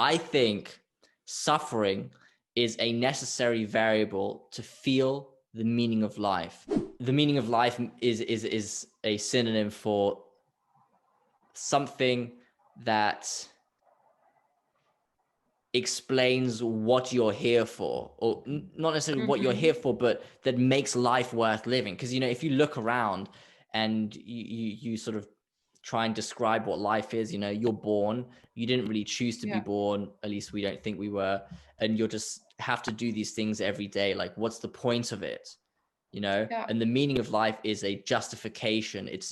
I think suffering is a necessary variable to feel the meaning of life. The meaning of life is a synonym for something that explains what you're here for, or not necessarily what you're here for, but that makes life worth living. Because, if you look around and you sort of try and describe what life is, you're born, you didn't really choose to be born, at least we don't think we were, and you'll just have to do these things every day. Like, what's the point of it? And the meaning of life is a justification. It's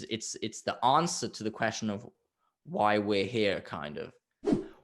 the answer to the question of why we're here, kind of.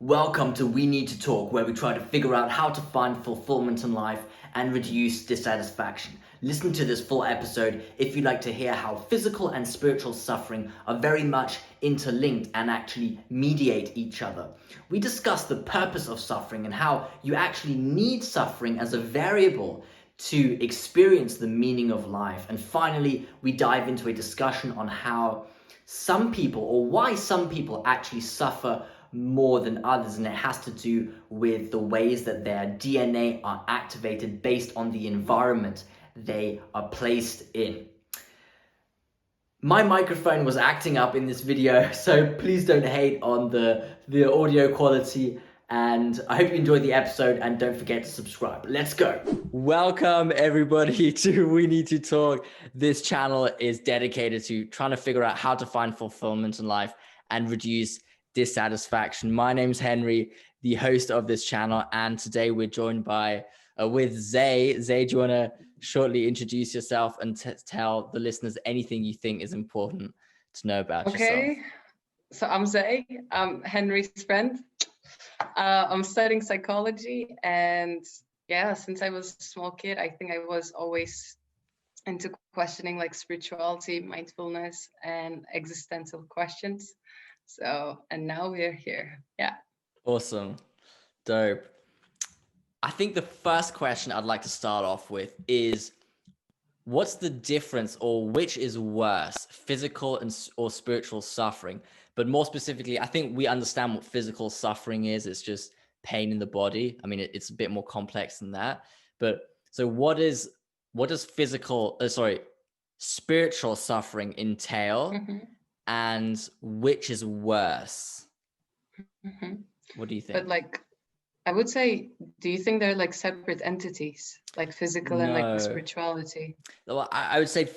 Welcome to We Need to Talk, where we try to figure out how to find fulfillment in life and reduce dissatisfaction. Listen to this full episode if you'd like to hear how physical and spiritual suffering are very much interlinked and actually mediate each other. We discuss the purpose of suffering and how you actually need suffering as a variable to experience the meaning of life. And finally, we dive into a discussion on how some people, or why some people actually suffer more than others, and it has to do with the ways that their DNA are activated based on the environment they are placed in. My microphone was acting up in this video, so please don't hate on the audio quality, and I hope you enjoyed the episode, and don't forget to subscribe. Let's go. Welcome everybody to We Need to Talk. This channel is dedicated to trying to figure out how to find fulfillment in life and reduce dissatisfaction. My name's Henry, the host of this channel, and today we're joined with Zey. Zey, do you want to shortly introduce yourself and tell the listeners anything you think is important to know about yourself? Okay, so I'm Zey. I'm Henry's friend. I'm studying psychology, and since I was a small kid, I think I was always into questioning like spirituality, mindfulness, and existential questions. So, and now we're here. Yeah. Awesome. Dope. I think the first question I'd like to start off with is, what's the difference, or which is worse, physical or spiritual suffering? But more specifically, I think we understand what physical suffering is. It's just pain in the body. I mean, it's a bit more complex than that. But so what does spiritual suffering entail? And which is worse? What do you think? But I would say, do you think they're like separate entities, like physical and like spirituality? Well, I would say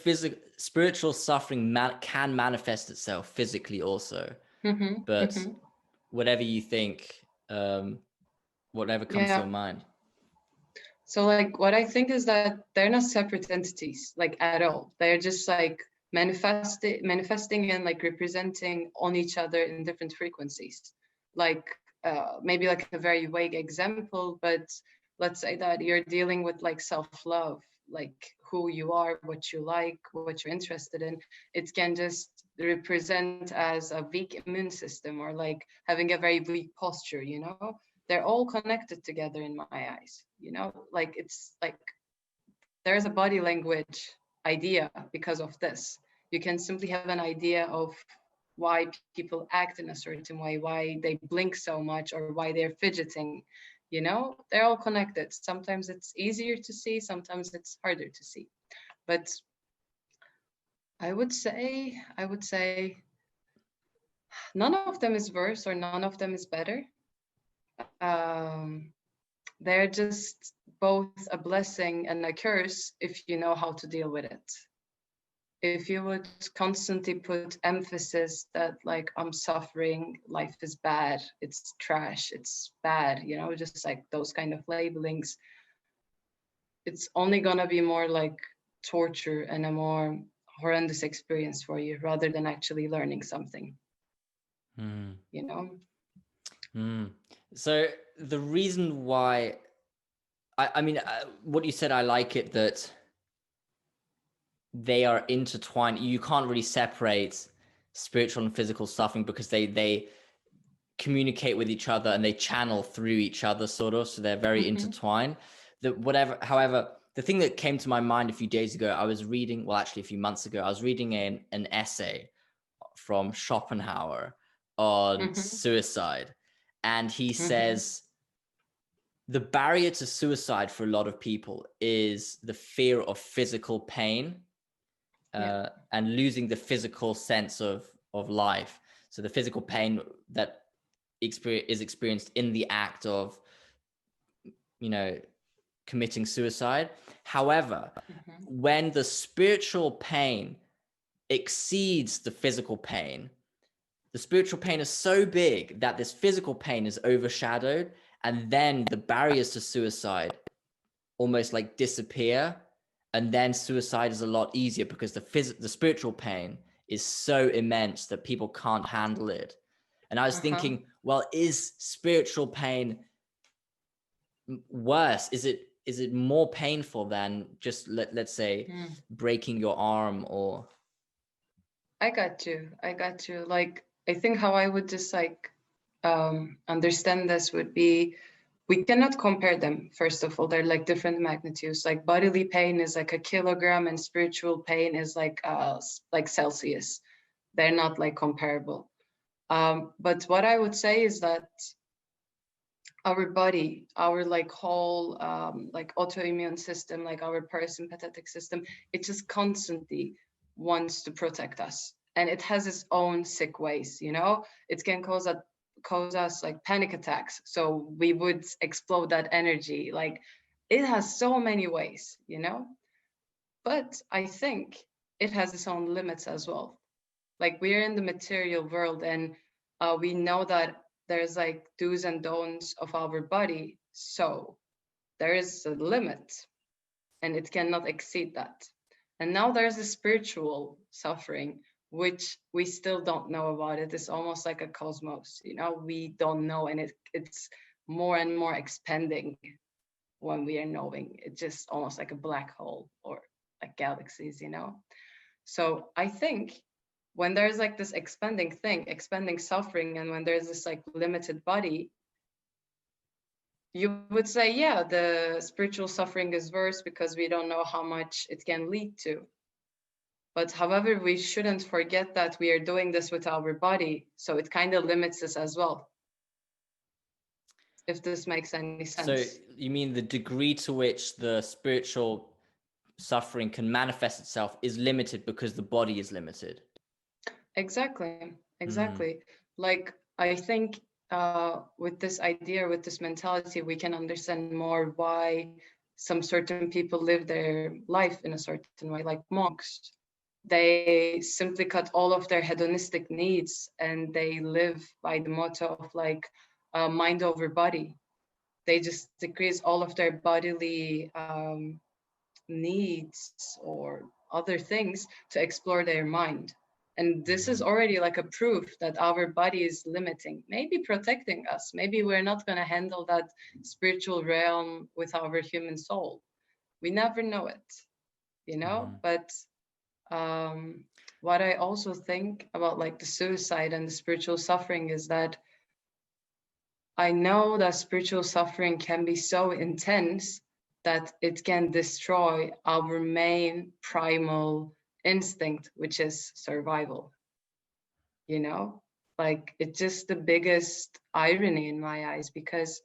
spiritual suffering can manifest itself physically also. But whatever you think, whatever comes to your mind. So like what I think is that they're not separate entities, like at all. They're just like manifesting and like representing on each other in different frequencies. Like maybe like a very vague example, but let's say that you're dealing with like self-love, like who you are, what you like, what you're interested in. It can just represent as a weak immune system, or like having a very weak posture, they're all connected together in my eyes, like it's like there's a body language idea because of this. You can simply have an idea of why people act in a certain way, why they blink so much, or why they're fidgeting. They're all connected. Sometimes it's easier to see, sometimes it's harder to see. But I would say none of them is worse or none of them is better. They're just both a blessing and a curse if you know how to deal with it. If you would constantly put emphasis that like I'm suffering, life is bad, it's trash, it's bad, just like those kind of labelings, it's only gonna be more like torture and a more horrendous experience for you rather than actually learning something. So the reason why I mean what you said, I like it that they are intertwined. You can't really separate spiritual and physical suffering because they communicate with each other and they channel through each other, sort of. So they're very intertwined. However, the thing that came to my mind a few days ago, I was reading, well, actually a few months ago, I was reading an essay from Schopenhauer on suicide. And he Mm-hmm. says the barrier to suicide for a lot of people is the fear of physical pain, and losing the physical sense of life. So the physical pain that is experienced in the act of, you know, committing suicide. However, Mm-hmm. when the spiritual pain exceeds the physical pain, the spiritual pain is so big that this physical pain is overshadowed, and then the barriers to suicide almost like disappear, and then suicide is a lot easier because the spiritual pain is so immense that people can't handle it. And I was Uh-huh. thinking, well, is spiritual pain worse? Is it more painful than just let's say Mm. breaking your arm or I got you. I got you. Like, I think how I would just like understand this would be, we cannot compare them. First of all, they're like different magnitudes. Like bodily pain is like a kilogram, and spiritual pain is like Celsius. They're not like comparable. But what I would say is that our body, our like whole like autoimmune system, like our parasympathetic system, it just constantly wants to protect us, and it has its own sick ways. You know, it can cause us like panic attacks, so we would explode that energy. Like, it has so many ways, you know. But I think it has its own limits as well. Like, we're in the material world, and we know that there's like do's and don'ts of our body, so there is a limit, and it cannot exceed that. And now there's a spiritual suffering, which we still don't know about. It is almost like a cosmos, you know, we don't know, and it's more and more expanding. When we are knowing, it's just almost like a black hole or like galaxies, you know. So I think when there's like this expanding thing, expanding suffering, and when there's this like limited body, you would say, yeah, the spiritual suffering is worse because we don't know how much it can lead to. But however, we shouldn't forget that we are doing this with our body, so it kind of limits us as well, if this makes any so sense. you mean the degree to which the spiritual suffering can manifest itself is limited because the body is limited? Exactly, Mm, exactly. Like, I think with this idea, with this mentality, we can understand more why some certain people live their life in a certain way, like monks. They simply cut all of their hedonistic needs, and they live by the motto of like mind over body. They just decrease all of their bodily needs or other things to explore their mind. And this is mhm, already like a proof that our body is limiting, maybe protecting us. Maybe we're not going to handle that spiritual realm with our human soul. We never know it, you know? mhm, But what I also think about like the suicide and the spiritual suffering is that I know that spiritual suffering can be so intense that it can destroy our main primal instinct, which is survival. You know, like, it's just the biggest irony in my eyes, because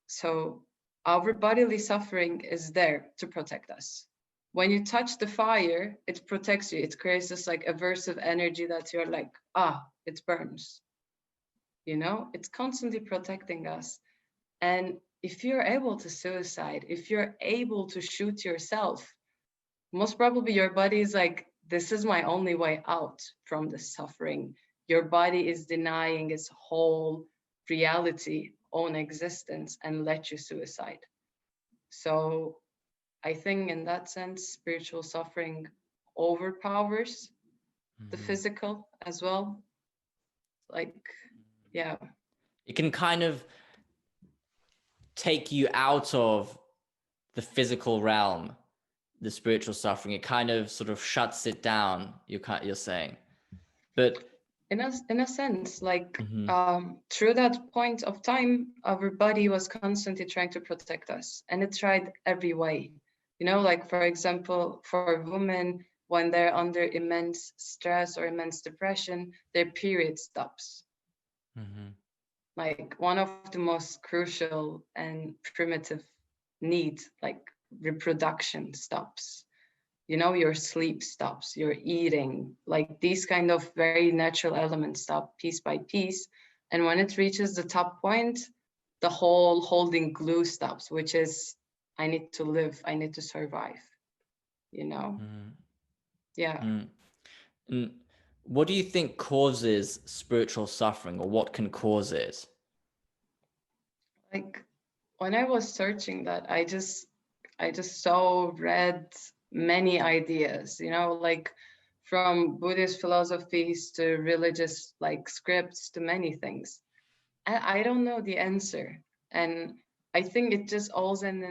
so our bodily suffering is there to protect us. When you touch the fire, it protects you. It creates this like aversive energy that you're like, ah, it burns. You know, it's constantly protecting us. And if you're able to suicide, if you're able to shoot yourself, most probably your body is like, this is my only way out from the suffering. Your body is denying its whole reality, own existence, and let you suicide. So I think in that sense, spiritual suffering overpowers the mhm. physical as well. Like, yeah. It can kind of take you out of the physical realm, the spiritual suffering. It kind of sort of shuts it down. You're saying, but In a sense, like, mhm, through that point of time, our body was constantly trying to protect us, and it tried every way. You know, like, for example, for women, when they're under immense stress or immense depression, their period stops. mhm, like one of the most crucial and primitive needs, like reproduction, stops. You know, your sleep stops, your eating, like these kind of very natural elements stop piece by piece. And when it reaches the top point, the whole holding glue stops, which is, I need to live, I need to survive, you know? Yeah. And what do you think causes spiritual suffering, or what can cause it? Like when I was searching that, I just saw read many ideas, you know, like from Buddhist philosophies to religious like scripts to many things. I don't know the answer. And I think it just all ends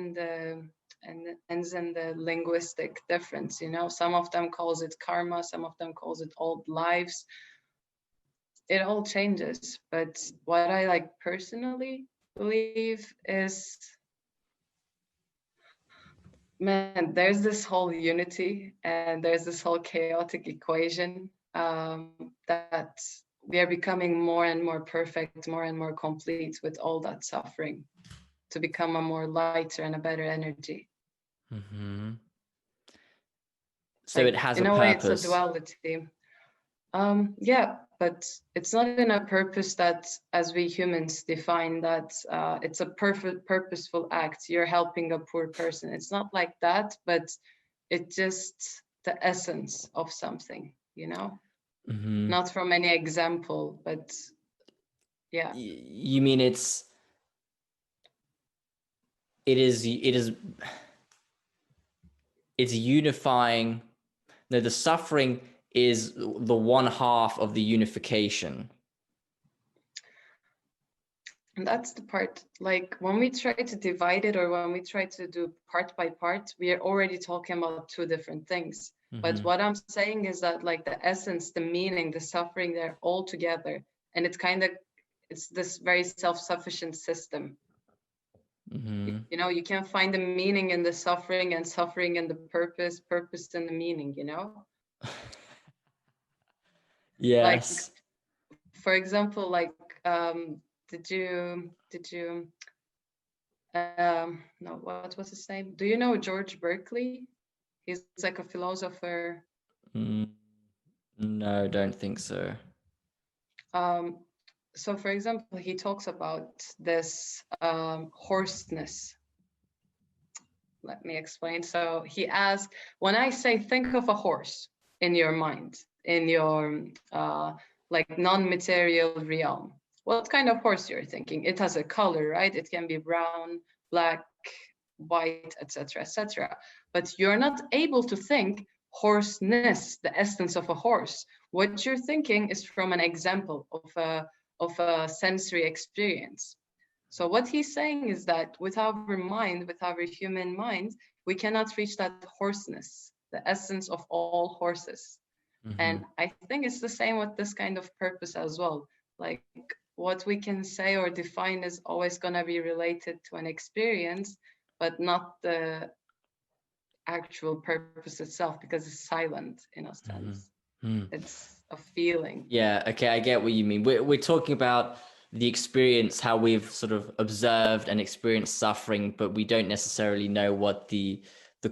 in the linguistic difference, you know. Some of them calls it karma, some of them calls it old lives. It all changes. But what I like personally believe is, man, there's this whole unity and there's this whole chaotic equation, that we are becoming more and more perfect, more and more complete with all that suffering to become a more lighter and a better energy. Mm-hmm. So it Like has a in a way, it's a purpose. duality. Yeah, but it's not in a purpose that, as we humans define that, it's a perfect purposeful act. You're helping a poor person. It's not like that, but it's just the essence of something, you know? Mm-hmm. Not from any example, but yeah. You mean it is it's unifying. No, the suffering is the one half of the unification. And that's the part, like when we try to divide it or when we try to do part by part, we are already talking about two different things. But Mm-hmm. what I'm saying is that like the essence, the meaning, the suffering, they're all together. And it's this very self-sufficient system. Mm-hmm. You know, you can find the meaning in the suffering and suffering in the purpose, purpose in the meaning, you know? Like, Yes. for example, like, did you no, what was his name? Do you know George Berkeley? He's like a philosopher. Mm, no, don't think so. Um, so for example, he talks about this hoarseness. Let me explain. So he asked, when I say think of a horse in your mind, in your like non-material realm, what kind of horse you're thinking? It has a color, right? It can be brown, black, white, etc., etc. But you're not able to think horseness, the essence of a horse. What you're thinking is from an example of a sensory experience. So what he's saying is that with our mind, with our human mind, we cannot reach that horseness, the essence of all horses. Mm-hmm. And I think it's the same with this kind of purpose as well. Like what we can say or define is always going to be related to an experience, but not the actual purpose itself because it's silent in a sense. Mm-hmm. It's a feeling. Yeah, okay, I get what you mean. We're talking about the experience, how we've sort of observed and experienced suffering, but we don't necessarily know what the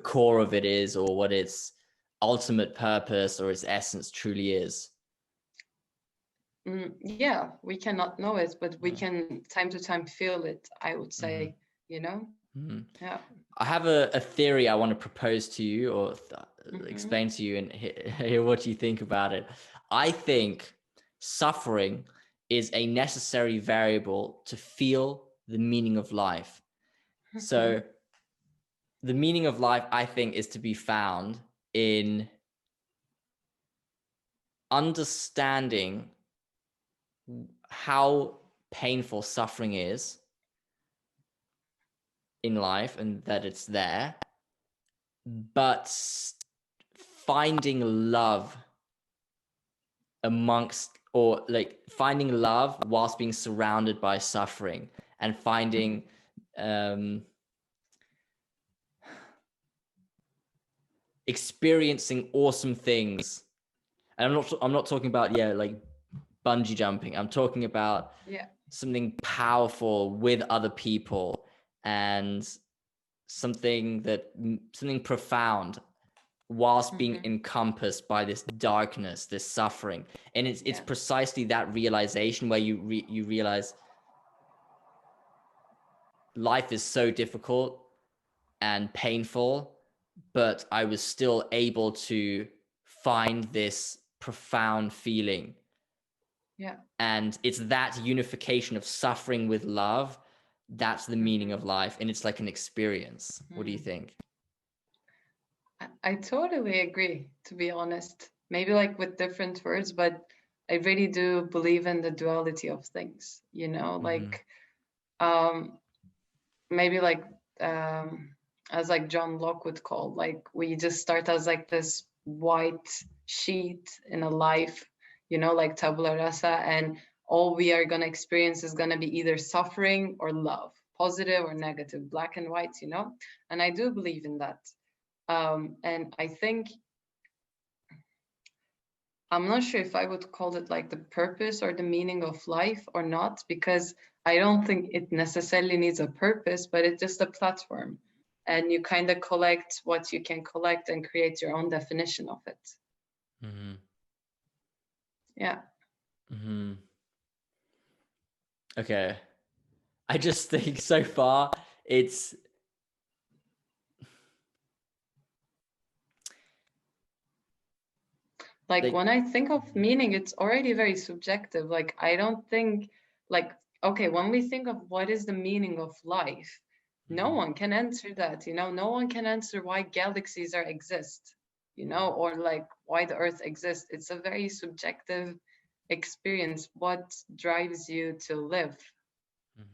core of it is, or what its ultimate purpose or its essence truly is. Yeah, we cannot know it, but we Yeah. can time to time feel it, I would Mm-hmm. say, you know? Mm-hmm. Yeah. I have a theory I want to propose to you, or Mm-hmm. explain to you, and hear what you think about it. I think suffering is a necessary variable to feel the meaning of life. So the meaning of life, I think, is to be found in understanding how painful suffering is in life and that it's there, but finding love amongst, or like finding love whilst being surrounded by suffering, and finding um experiencing awesome things. And I'm not talking about, yeah, like bungee jumping. I'm talking about Yeah. something powerful with other people, and something profound, whilst being encompassed by this darkness, this suffering. And it's precisely that realization where you realize life is so difficult and painful, but I was still able to find this profound feeling. Yeah. And it's that unification of suffering with love. That's the meaning of life. And it's like an experience. What do you think? I totally agree, to be honest. Maybe like with different words, but I really do believe in the duality of things, you know, like um maybe like as like John Locke would call, like we just start as like this white sheet in a life, you know, like tabula rasa, and all we are gonna experience is gonna be either suffering or love, positive or negative, black and white, you know. And I do believe in that. And I think I'm not sure if I would call it like the purpose or the meaning of life or not, because I don't think it necessarily needs a purpose, but it's just a platform. And you kind of collect what you can collect and create your own definition of it. Mm-hmm. Yeah. Mm-hmm. Okay. I just think so far it's like when I think of meaning, it's already very subjective. Like I don't think like, okay, when we think of what is the meaning of life, no one can answer that, you know, no one can answer why galaxies are exist, you know, or like why the earth exists. It's a very subjective experience, what drives you to live,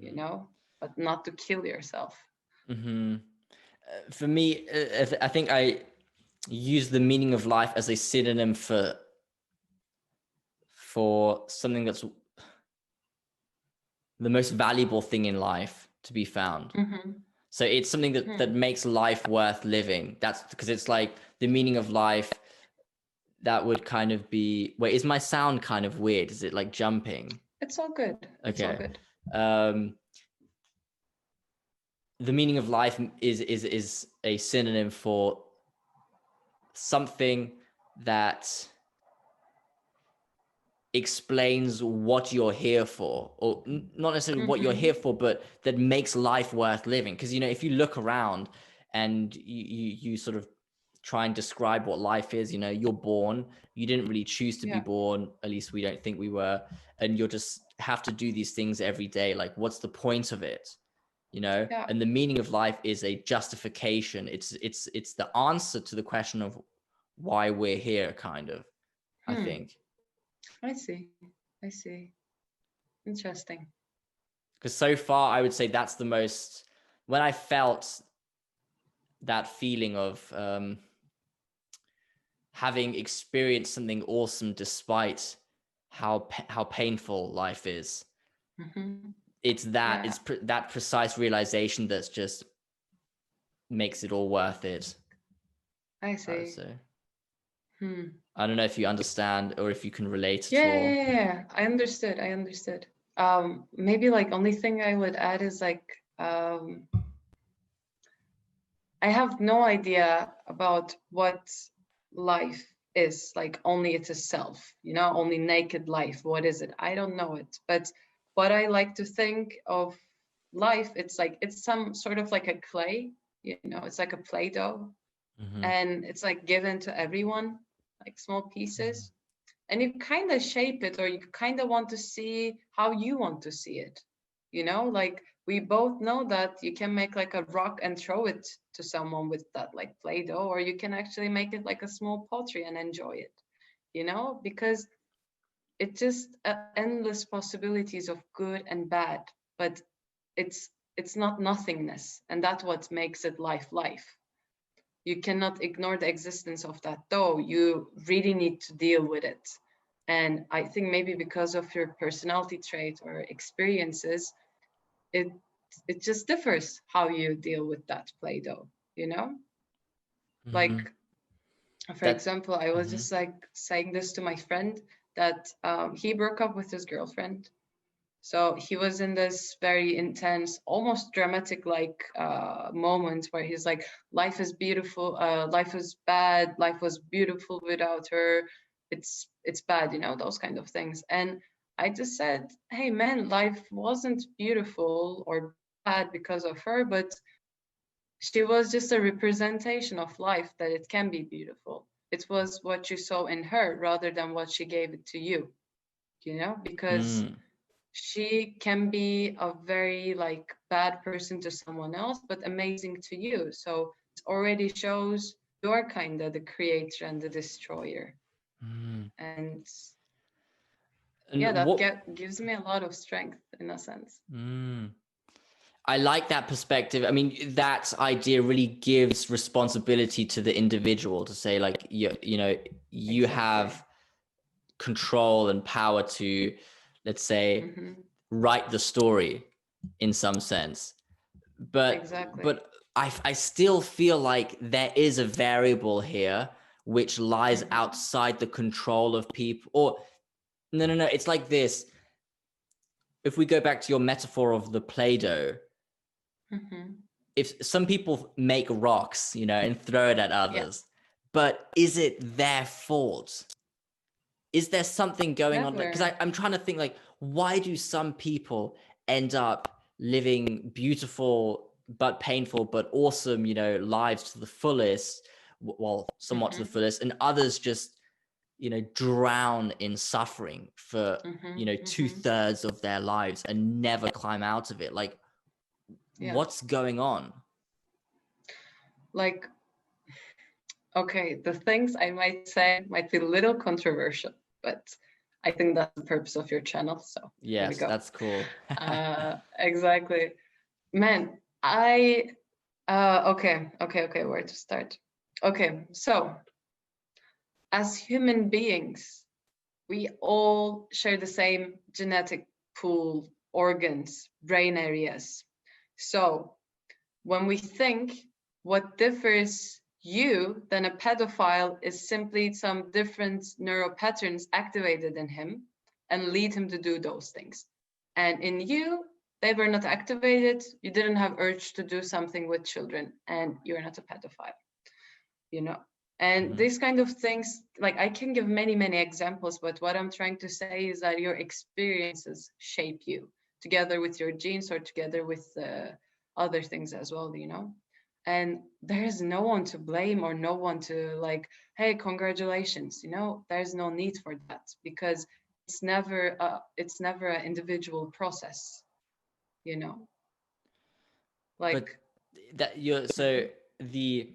you know, but not to kill yourself. For me, I think I use the meaning of life as a synonym for something that's the most valuable thing in life to be found. So it's something that makes life worth living. That's because it's like the meaning of life. That would kind of be, wait, is my sound kind of weird? Is it like jumping? It's all good. It's all Okay. good. The meaning of life is a synonym for something that explains what you're here for, or not necessarily what you're here for, but that makes life worth living. Because, you know, if you look around and you sort of try and describe what life is, you know, you're born, you didn't really choose to be born, at least we don't think we were, and you'll just have to do these things every day. Like, what's the point of it? You know? And the meaning of life is a justification. It's the answer to the question of why we're here, kind of, I think. I see. I see. Interesting. Because so far, I would say that's the most, when I felt that feeling of having experienced something awesome despite how painful life is. It's that, it's that precise realization that's just makes it all worth it. I see. I would say. I don't know if you understand or if you can relate at all. Yeah. I understood. Maybe like only thing I would add is like I have no idea about what life is, like only it's a self, you know, only naked life. What is it? I don't know it. But what I like to think of life, it's like it's some sort of like a clay, you know, it's like a Play-Doh. And it's like given to everyone, like small pieces. And you kind of shape it, or you kind of want to see how you want to see it, you know, like we both know that you can make like a rock and throw it to someone with that like Play-Doh, or you can actually make it like a small pottery and enjoy it, you know, because it just endless possibilities of good and bad, but it's not nothingness, and that's what makes it life. You cannot ignore the existence of that, though you really need to deal with it. And I think maybe because of your personality trait or experiences, it it just differs how you deal with that Play-Doh, you know. Like for example, I was just like saying this to my friend that he broke up with his girlfriend, So he was in this very intense, almost dramatic like moment where he's like, life is beautiful, life was bad, life was beautiful without her. It's bad, you know, those kind of things. And I just said, hey man, life wasn't beautiful or bad because of her, but she was just a representation of life, that it can be beautiful. It was what you saw in her rather than what she gave it to you know, because Mm. she can be a very like bad person to someone else, but amazing to you. So it already shows you're kind of the creator and the destroyer. Mm. And And yeah, that what gives me a lot of strength in a sense. mm. I like that perspective. I mean, that idea really gives responsibility to the individual to say, like, you know, you Exactly. have control and power to, let's say, Mm-hmm. write the story in some sense. But Exactly. I still feel like there is a variable here which lies Mm-hmm. outside the control of people. Or no, it's like this. If we go back to your metaphor of the Play-Doh, Mm-hmm. if some people make rocks, you know, and throw it at Yeah. others, but is it their fault? Is there something going on? Like, because Never. I'm trying to think, like, why do some people end up living beautiful but painful but awesome, you know, lives to the fullest, well, somewhat to the Mm-hmm. fullest, and others just, you know, drown in suffering for, Mm-hmm. you know, Mm-hmm. 2/3 of their lives and never climb out of it? Like, Yeah. what's going on? Like, okay, the things I might say might be a little controversial, but I think that's the purpose of your channel. So here we Yes, go. that's cool. Exactly. Man, okay, where to start? Okay, so as human beings, we all share the same genetic pool, organs, brain areas. So when we think, what differs you than a pedophile is simply some different neural patterns activated in him and lead him to do those things. And in you, they were not activated. You didn't have urge to do something with children, and you're not a pedophile, you know. And Mhm. these kind of things, like I can give many, many examples, but what I'm trying to say is that your experiences shape you together with your genes or together with other things as well, you know. And there's no one to blame or no one to like, hey, congratulations, you know. There's no need for that because it's never an individual process, you know. But Like, that you're so mhm, the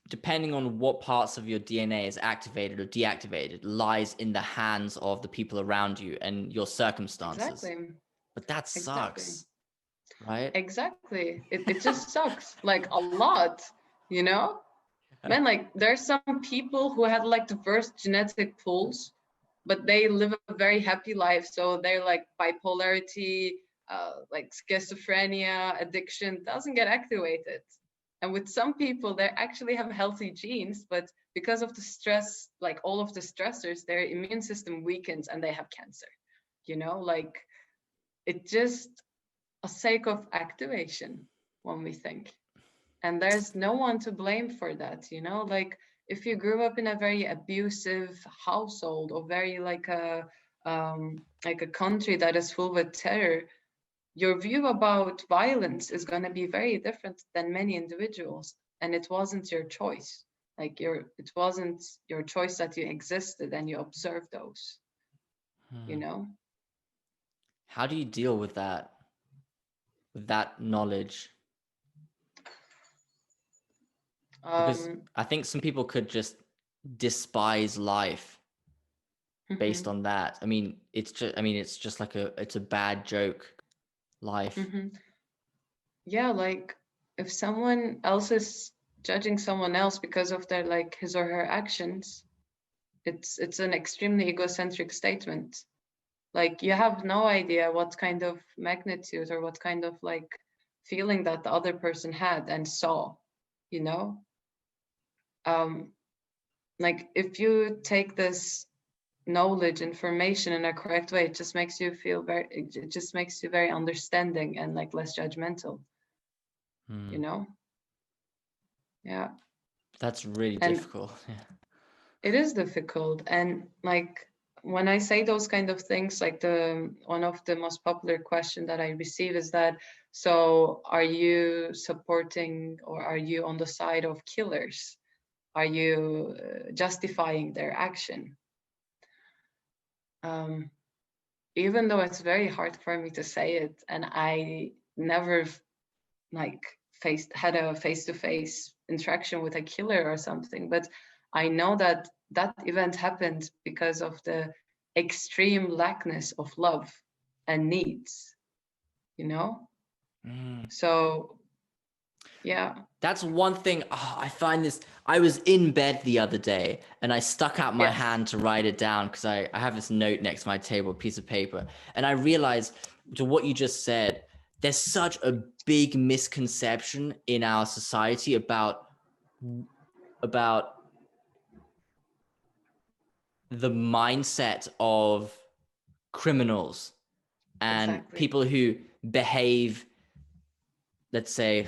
depending on what parts of your DNA is activated or deactivated lies in the hands of the people around you and your circumstances. exactly, But that exactly. sucks, right? Exactly. It just sucks like a lot, you know? Man, like there's some people who had like diverse genetic pools, but they live a very happy life. So they're like bipolarity, like schizophrenia, addiction doesn't get activated. And with some people, they actually have healthy genes, but because of the stress, like all of the stressors, their immune system weakens and they have cancer. You know, like it just a sake of activation when we think. And there's no one to blame for that, you know? Like if you grew up in a very abusive household or very like a country that is full with terror, your view about violence is going to be very different than many individuals. And it wasn't your choice. Like it wasn't your choice that you existed and you observed those, you Hmm. know? How do you deal with that knowledge? Because Um, I think some people could just despise life based mhm, on that. It's just like it's a bad joke, life. mhm. Yeah, like if someone else is judging someone else because of their like his or her actions, it's an extremely egocentric statement. Like you have no idea what kind of magnitude or what kind of like feeling that the other person had and saw, you know? Um, like if you take this knowledge, information in a correct way, it just makes you feel very, it just makes you very understanding and like less judgmental, you know? Yeah. That's really And difficult. Yeah. it is difficult. And like when I say those kind of things, like the one of the most popular question that I receive is that, so are you supporting or are you on the side of killers? Are you justifying their action? Um, Even though it's very hard for me to say it, and I never like had a face-to-face interaction with a killer or something, but I know that that event happened because of the extreme lackness of love and needs, you know. So yeah. That's one thing. I find this. I was in bed the other day and I stuck out my Yes. hand to write it down because I have this note next to my table, a piece of paper. And I realized, to what you just said, there's such a big misconception in our society about the mindset of criminals and Exactly. people who behave, let's say,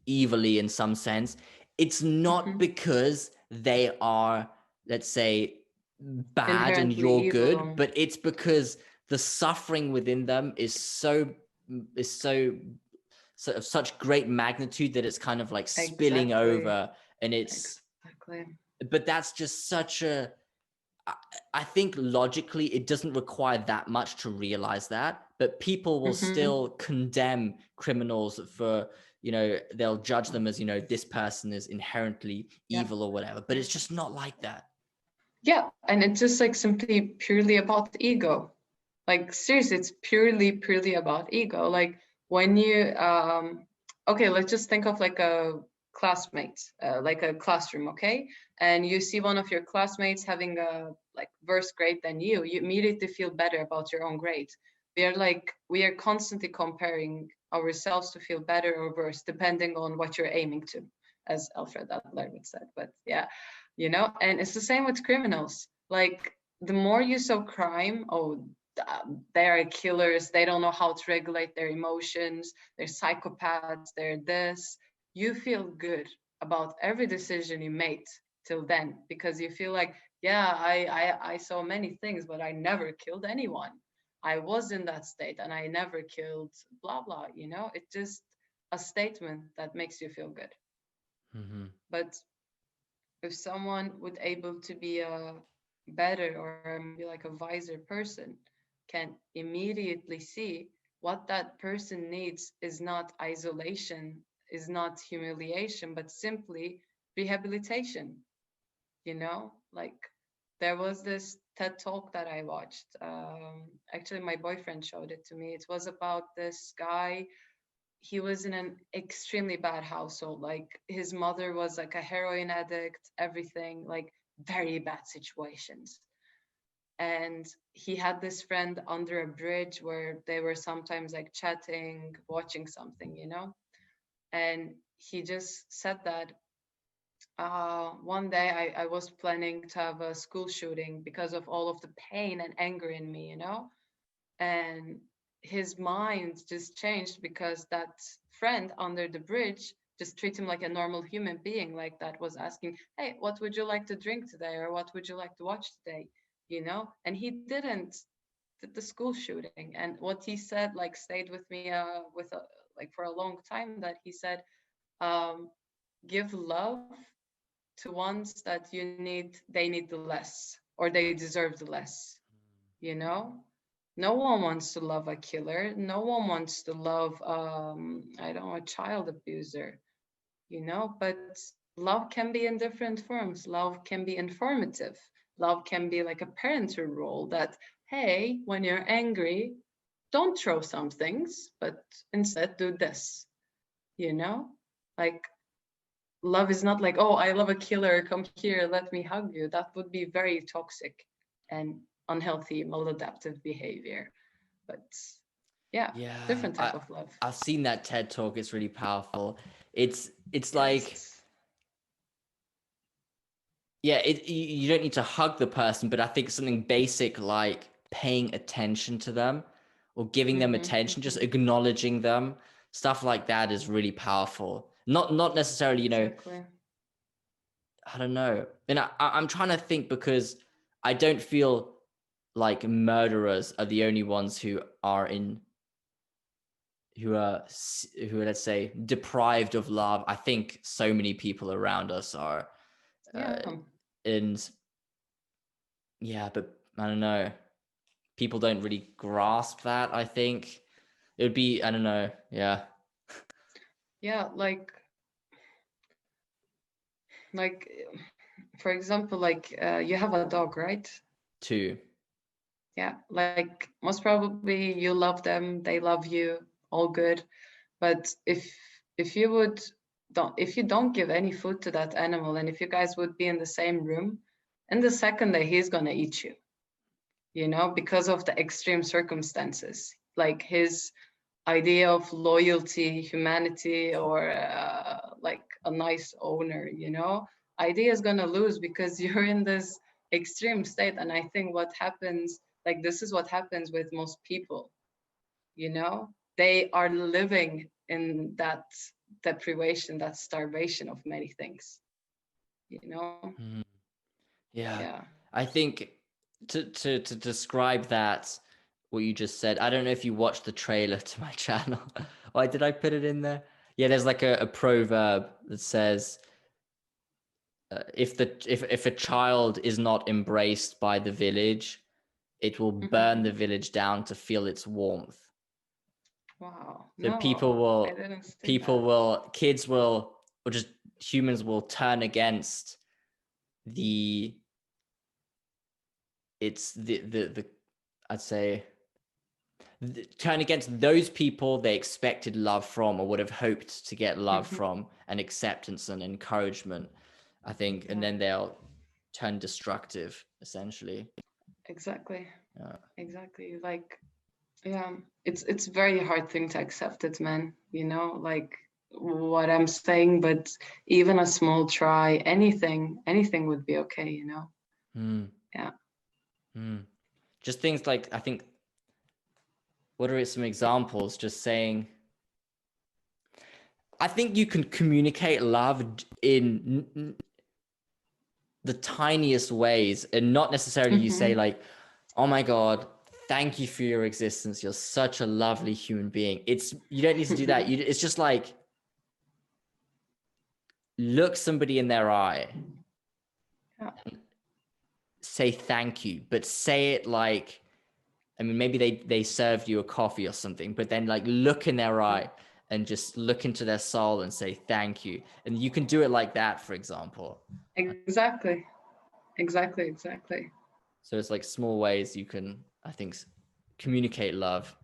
evilly in some sense. It's not Hmm. because they are, let's say, bad and Inherently you're good, evil. but it's because the suffering within them is so of such great magnitude that it's kind of like spilling Exactly. over. And it's, Exactly. but that's just such a, I think logically it doesn't require that much to realize that, but people will Hmm. still condemn criminals for, they'll judge them as, this person is inherently Yeah. evil or whatever, but it's just not like that. Yeah, and it's just like simply purely about ego. Like seriously, it's purely about ego. Like when you okay, let's just think of like a classmate, like a classroom, okay? And you see one of your classmates having a like worse grade than you immediately feel better about your own grade. We are constantly comparing ourselves to feel better or worse depending on what you're aiming to, as Alfred Adler would said. But yeah, you know, and it's the same with criminals. Like the more you saw crime, oh, they are killers, they don't know how to regulate their emotions, they're psychopaths, they're this, you feel good about every decision you made till then because you feel like, yeah, I saw many things, but I never killed anyone. I was in that state and I never killed blah blah, you know. It's just a statement that makes you feel good. Mm-hmm. But if someone would able to be a better or maybe like a wiser person can immediately see what that person needs is not isolation, is not humiliation, but simply rehabilitation, you know. Like there was this TED talk that I watched, actually my boyfriend showed it to me. It was about this guy. He was in an extremely bad household. Like his mother was like a heroin addict, everything, like very bad situations. And he had this friend under a bridge where they were sometimes like chatting, watching something, you know. And he just said that one day I was planning to have a school shooting because of all of the pain and anger in me, you know. And his mind just changed because that friend under the bridge just treat him like a normal human being, like that was asking, hey, what would you like to drink today, or what would you like to watch today, you know. And he didn't did the school shooting. And what he said like stayed with me like for a long time, that he said, um, give love to ones that they need the less, or they deserve the less, you know. No one wants to love a killer. No one wants to love, I don't know, a child abuser, you know. But love can be in different forms. Love can be informative. Love can be like a parental role that, hey, when you're angry, don't throw some things, but instead do this, you know. Like love is not like, oh, I love a killer, come here, let me hug you. That would be very toxic and unhealthy maladaptive behavior. But yeah, Yeah, different type of love. I've seen that TED talk. It's really powerful. It's like, Yes. yeah, you don't need to hug the person, but I think something basic like paying attention to them or giving them attention, just acknowledging them, stuff like that is really powerful. Not necessarily, Exactly. I don't know. And I'm trying to think, because I don't feel like murderers are the only ones who are, let's say, deprived of love. I think so many people around us are, Yeah. and yeah, but I don't know. People don't really grasp that. I think it would be, I don't know. Yeah. Yeah, like for example, like you have a dog, right? Two. Yeah, like most probably you love them, they love you, all good. But if you would don't if you don't give any food to that animal, and if you guys would be in the same room, in the second day he's gonna eat you, because of the extreme circumstances. Like his idea of loyalty, humanity, or like a nice owner, idea is gonna lose because you're in this extreme state. And I think what happens, like this is what happens with most people, they are living in that deprivation, that starvation of many things, you know? Mhm. Yeah. Yeah. I think to describe that, what you just said, I don't know if you watched the trailer to my channel. Why did I put it in there? Yeah, there's like a proverb that says, if a child is not embraced by the village, it will burn the Mhm. village down to feel its warmth. Wow. So No, I didn't see that. kids will, or just humans will turn against the, it's the I'd say, turn against those people they expected love from, or would have hoped to get love Mhm. from, and acceptance and encouragement, I think, and Yeah, then they'll turn destructive, essentially. exactly. Yeah. Exactly. Like, yeah, it's very hard thing to accept it, man. Like what I'm saying, but even a small try, anything would be okay, Hmm. Yeah. Hmm. Just things like, I think, what are some examples? Just saying, I think you can communicate love in the tiniest ways, and not necessarily you say Hmm. like, oh my God, thank you for your existence, you're such a lovely human being. You don't need to do that. It's just like, look somebody in their eye, Yeah, say thank you, but say it like, I mean, maybe they served you a coffee or something, but then like look in their eye and just look into their soul and say thank you. And you can do it like that, for example. exactly. Exactly. So it's like small ways you can, I think, communicate love.